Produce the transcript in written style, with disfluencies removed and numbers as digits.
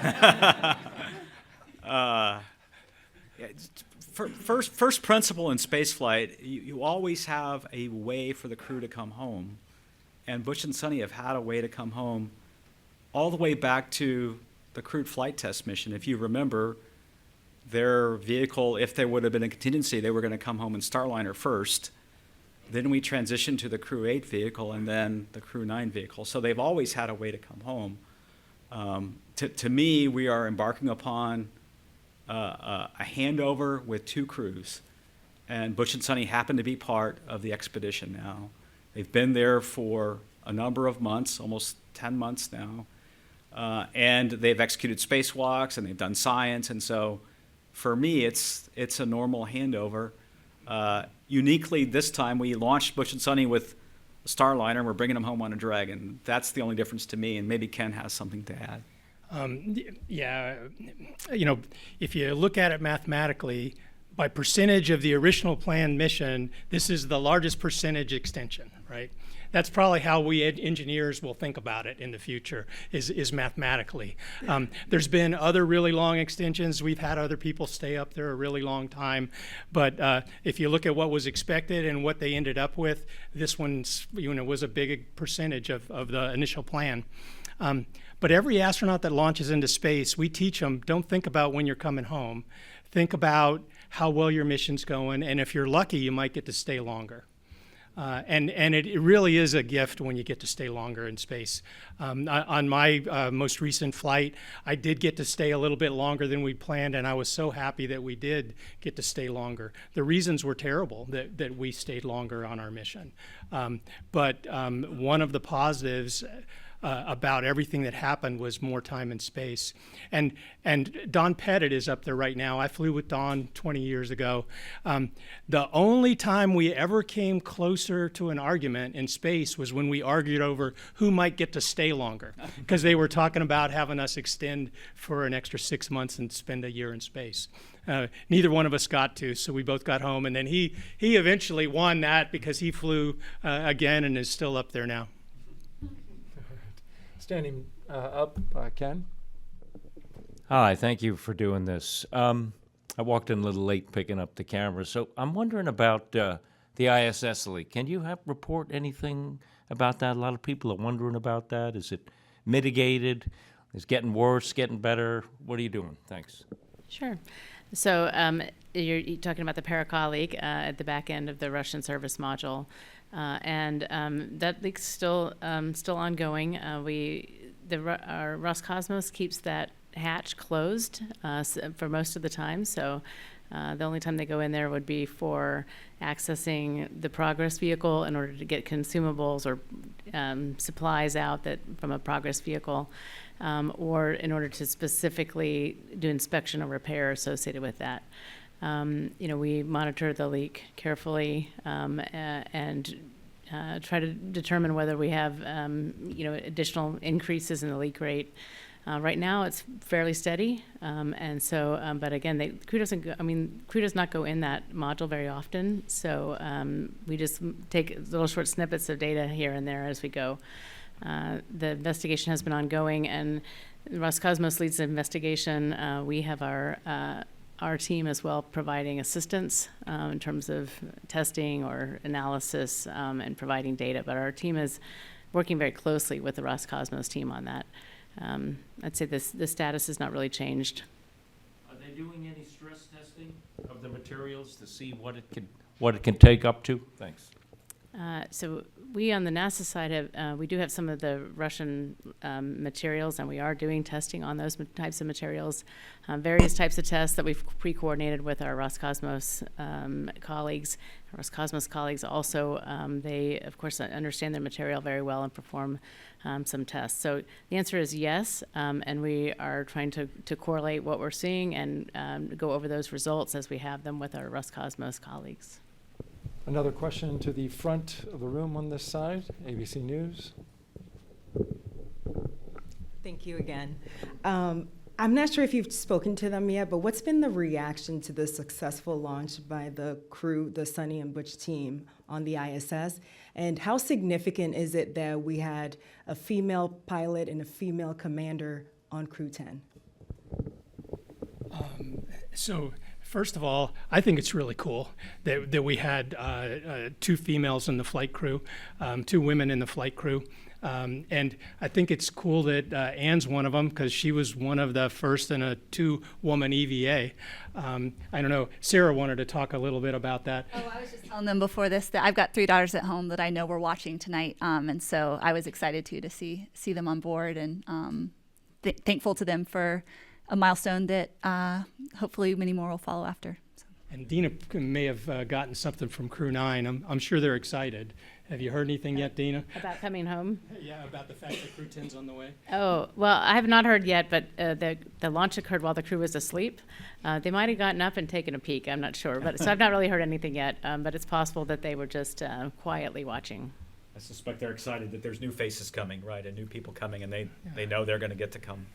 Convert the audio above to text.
Yeah, first principle in spaceflight, you always have a way for the crew to come home. And Butch and Sonny have had a way to come home all the way back to the crewed flight test mission. If you remember, their vehicle, if there would have been a contingency, they were going to come home in Starliner first. Then we transitioned to the Crew 8 vehicle and then the Crew 9 vehicle. So they've always had a way to come home. To me, we are embarking upon a handover with two crews. And Butch and Sonny happen to be part of the expedition now. They've been there for a number of months, almost 10 months now. And they've executed spacewalks and they've done science. And so for me, it's a normal handover. Uniquely, this time we launched Butch and Sonny with a Starliner, and we're bringing them home on a Dragon. That's the only difference to me, and maybe Ken has something to add. Yeah, if you look at it mathematically, by percentage of the original planned mission, this is the largest percentage extension, right? That's probably how we engineers will think about it in the future, is mathematically. There's been other really long extensions. We've had other people stay up there a really long time. But if you look at what was expected and what they ended up with, this one's was a big percentage of the initial plan. But every astronaut that launches into space, we teach them, don't think about when you're coming home. Think about how well your mission's going, and if you're lucky, you might get to stay longer. And it really is a gift when you get to stay longer in space. On my most recent flight, I did get to stay a little bit longer than we planned, and I was so happy that we did get to stay longer. The reasons were terrible that we stayed longer on our mission. But one of the positives about everything that happened was more time in space. And Don Pettit is up there right now. I flew with Don 20 years ago. The only time we ever came closer to an argument in space was when we argued over who might get to stay longer, because they were talking about having us extend for an extra 6 months and spend a year in space. Neither one of us got to, so we both got home. And then he eventually won that because he flew again and is still up there now. Standing up, Ken. Hi, thank you for doing this. I walked in a little late picking up the camera, so I'm wondering about the ISS leak. Can you report anything about that? A lot of people are wondering about that. Is it mitigated? Is it getting worse, getting better? What are you doing? Thanks. Sure. So you're talking about the Paracal leak at the back end of the Russian service module. And that leak's still ongoing. Our Roscosmos keeps that hatch closed for most of the time. So the only time they go in there would be for accessing the Progress vehicle in order to get consumables or supplies out from a Progress vehicle, or in order to specifically do inspection or repair associated with that. We monitor the leak carefully and try to determine whether we have, additional increases in the leak rate. Right now, it's fairly steady, and so. But again, crew does not go in that module very often. So we just take little short snippets of data here and there as we go. The investigation has been ongoing, and Roscosmos leads the investigation. We have our team as well providing assistance in terms of testing or analysis and providing data. But our team is working very closely with the Roscosmos team on that. I'd say the status has not really changed. Are they doing any stress testing of the materials to see what it can take up to? Thanks. So we on the NASA side we do have some of the Russian materials, and we are doing testing on those types of materials, various types of tests that we've pre-coordinated with our Roscosmos colleagues. Roscosmos colleagues also, they of course understand their material very well and perform some tests. So the answer is yes, and we are trying to correlate what we're seeing and go over those results as we have them with our Roscosmos colleagues. Another question to the front of the room on this side, ABC News. Thank you again. I'm not sure if you've spoken to them yet, but what's been the reaction to the successful launch by the crew, the Sonny and Butch team on the ISS? And how significant is it that we had a female pilot and a female commander on Crew 10? So, first of all, I think it's really cool that we had 2 females in the flight crew, 2 women in the flight crew. And I think it's cool that Ann's one of them because she was one of the first in a 2-woman EVA. I don't know, Sarah wanted to talk a little bit about that. Oh, I was just telling them before this that I've got 3 daughters at home that I know were watching tonight, and so I was excited too to see them on board, and thankful to them for a milestone that hopefully many more will follow after. So. And Dina may have gotten something from Crew 9. I'm sure they're excited. Have you heard anything yet, Dina? About coming home? Yeah, about the fact that Crew 10's on the way. Oh, well, I have not heard yet, but the launch occurred while the crew was asleep. They might have gotten up and taken a peek. I'm not sure, but so I've not really heard anything yet. But it's possible that they were just quietly watching. I suspect they're excited that there's new faces coming, right, and new people coming, and they know they're going to get to come